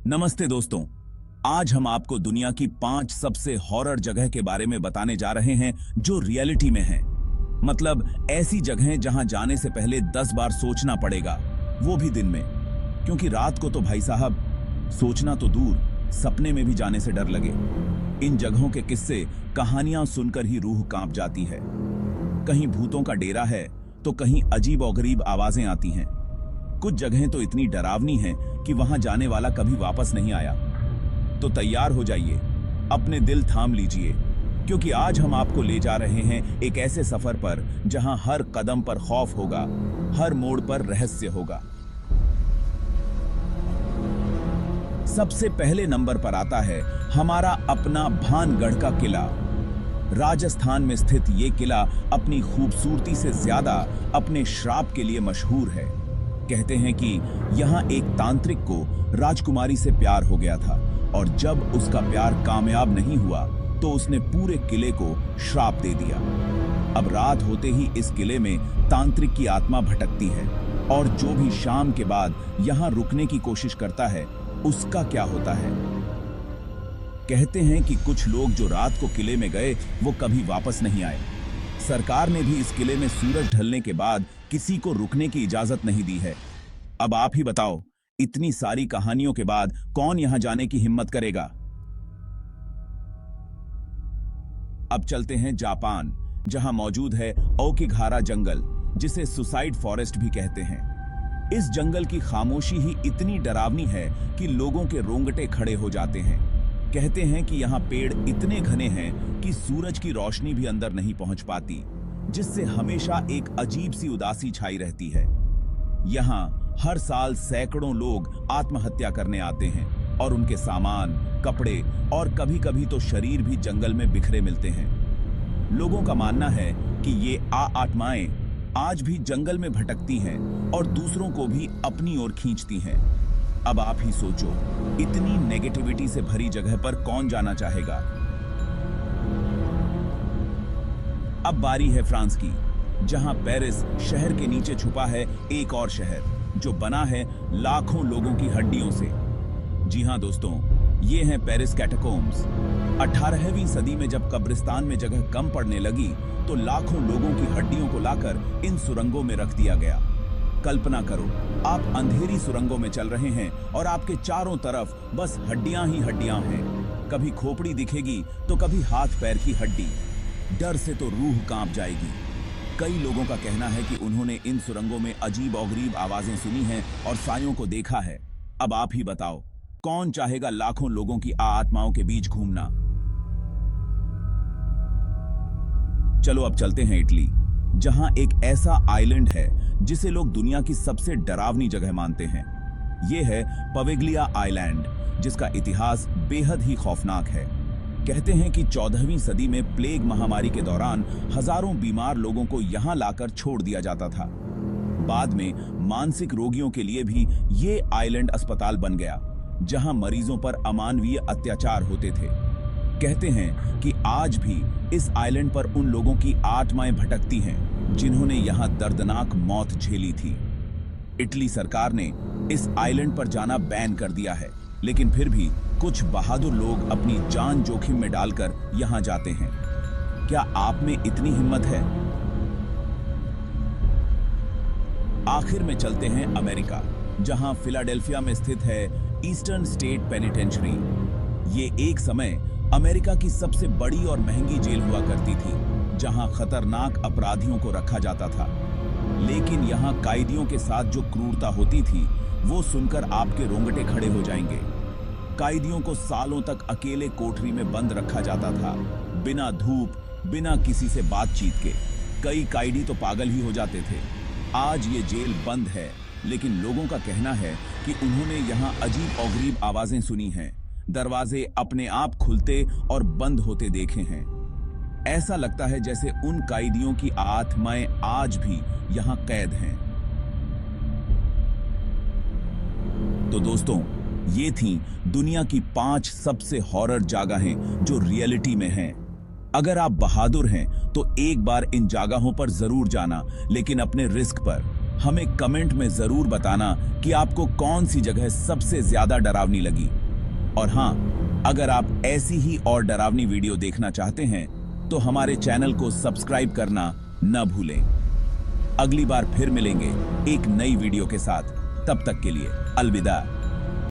नमस्ते दोस्तों। आज हम आपको दुनिया की 5 सबसे हॉरर जगह के बारे में बताने जा रहे हैं जो रियलिटी में हैं। मतलब ऐसी जगहें जहां जाने से पहले 10 बार सोचना पड़ेगा, वो भी दिन में। क्योंकि रात को तो भाई साहब सोचना तो दूर, सपने में भी जाने से डर लगे। इन जगहों के किस्से, कहानियां सुनकर ही रूह कांप जाती है। कहीं भूतों का डेरा है तो कहीं अजीब और गरीब आवाजें आती हैं। कुछ जगहें तो इतनी डरावनी हैं कि वहां जाने वाला कभी वापस नहीं आया। तो तैयार हो जाइए, अपने दिल थाम लीजिए, क्योंकि आज हम आपको ले जा रहे हैं एक ऐसे सफर पर जहां हर कदम पर खौफ होगा, हर मोड़ पर रहस्य होगा। सबसे पहले नंबर पर आता है हमारा अपना भानगढ़ का किला। राजस्थान में स्थित ये किला अपनी खूबसूरती से ज्यादा अपने श्राप के लिए मशहूर है। कहते हैं कि यहाँ एक तांत्रिक को राजकुमारी से प्यार हो गया था और जब उसका प्यार कामयाब नहीं हुआ तो उसने पूरे किले को श्राप दे दिया। अब रात होते ही इस किले में तांत्रिक की आत्मा भटकती है और जो भी शाम के बाद यहाँ रुकने की कोशिश करता है उसका क्या होता है। कहते हैं कि कुछ लोग जो रात को किले में गए वो कभी वापस नहीं आए। सरकार ने भी इस किले में सूरज ढलने के बाद किसी को रुकने की इजाजत नहीं दी है। अब आप ही बताओ, इतनी सारी कहानियों के बाद कौन यहां जाने की हिम्मत करेगा। अब चलते हैं जापान, जहां मौजूद है ओकिगारा जंगल, जिसे सुसाइड फॉरेस्ट भी कहते हैं। इस जंगल की खामोशी ही इतनी डरावनी है कि लोगों के रोंगटे खड़े हो जाते हैं। कहते हैं कि यहाँ पेड़ इतने घने हैं कि सूरज की रोशनी भी अंदर नहीं पहुंच पाती, जिससे हमेशा एक अजीब सी उदासी छाई रहती है। यहाँ हर साल सैकड़ों लोग आत्महत्या करने आते हैं और उनके सामान, कपड़े और कभी-कभी तो शरीर भी जंगल में बिखरे मिलते हैं। लोगों का मानना है कि ये आत्माएं आज भी जंगल में भटकती हैं और दूसरों को भी अपनी ओर खींचती हैं। अब आप ही सोचो, इतनी नेगेटिविटी से भरी जगह पर कौन जाना चाहेगा। अब बारी है फ्रांस की, जहां पेरिस शहर के नीचे छुपा है एक और शहर जो बना है लाखों लोगों की हड्डियों से। जी हां दोस्तों, ये हैं पेरिस कैटाकोम्स। 18वीं सदी में जब कब्रिस्तान में जगह कम पड़ने लगी तो लाखों लोगों की हड्डियों को लाकर इन सुरंगों में रख दिया गया। कल्पना करो, आप अंधेरी सुरंगों में चल रहे हैं और आपके चारों तरफ बस हड्डियां ही हड्डियां हैं। कभी खोपड़ी दिखेगी तो कभी हाथ पैर की हड्डी। डर से तो रूह कांप जाएगी। कई लोगों का कहना है कि उन्होंने इन सुरंगों में अजीब और गरीब आवाजें सुनी हैं और सायों को देखा है। अब आप ही बताओ, कौन चाहेगा लाखों लोगों की आत्माओं के बीच घूमना। चलो अब चलते हैं इटली, जहां एक ऐसा आइलैंड है जिसे लोग दुनिया की सबसे डरावनी जगह मानते हैं। यह है पवेग्लिया आइलैंड, जिसका इतिहास बेहद ही खौफनाक है। कहते हैं कि 14वीं सदी में प्लेग महामारी के दौरान हजारों बीमार लोगों को यहां लाकर छोड़ दिया जाता था। बाद में मानसिक रोगियों के लिए भी ये आइलैंड अस्पताल बन गया, जहां मरीजों पर अमानवीय अत्याचार होते थे। कहते हैं कि आज भी इस आइलैंड पर उन लोगों की आत्माएं भटकती हैं जिन्होंने यहां दर्दनाक मौत झेली थी। इटली सरकार ने इस आइलैंड पर जाना बैन कर दिया है, लेकिन फिर भी कुछ बहादुर लोग अपनी जान जोखिम में डालकर यहां जाते हैं। क्या आप में इतनी हिम्मत है? आखिर में चलते हैं अमेरिका, जहां फिलाडेल्फिया में स्थित है ईस्टर्न स्टेट पेनिटेंशियरी। ये एक समय अमेरिका की सबसे बड़ी और महंगी जेल हुआ करती थी, जहां खतरनाक अपराधियों को रखा जाता था। लेकिन यहां कैदियों के साथ जो क्रूरता होती थी वो सुनकर आपके रोंगटे खड़े हो जाएंगे। कैदियों को सालों तक अकेले कोठरी में बंद रखा जाता था, बिना धूप, बिना किसी से बातचीत के। कई कैदी तो पागल ही हो जाते थे। आज ये जेल बंद है, लेकिन लोगों का कहना है कि उन्होंने यहाँ अजीब और गरीब आवाजें सुनी हैं, दरवाजे अपने आप खुलते और बंद होते देखे हैं। ऐसा लगता है जैसे उन कैदियों की आत्माएं आज भी यहां कैद हैं। तो दोस्तों, ये थीं दुनिया की 5 सबसे हॉरर जगहें जो रियलिटी में हैं। अगर आप बहादुर हैं तो एक बार इन जगहों पर जरूर जाना, लेकिन अपने रिस्क पर। हमें कमेंट में जरूर बताना कि आपको कौन सी जगह सबसे ज्यादा डरावनी लगी। और हाँ, अगर आप ऐसी ही और डरावनी वीडियो देखना चाहते हैं तो हमारे चैनल को सब्सक्राइब करना न भूलें। अगली बार फिर मिलेंगे एक नई वीडियो के साथ। तब तक के लिए अलविदा।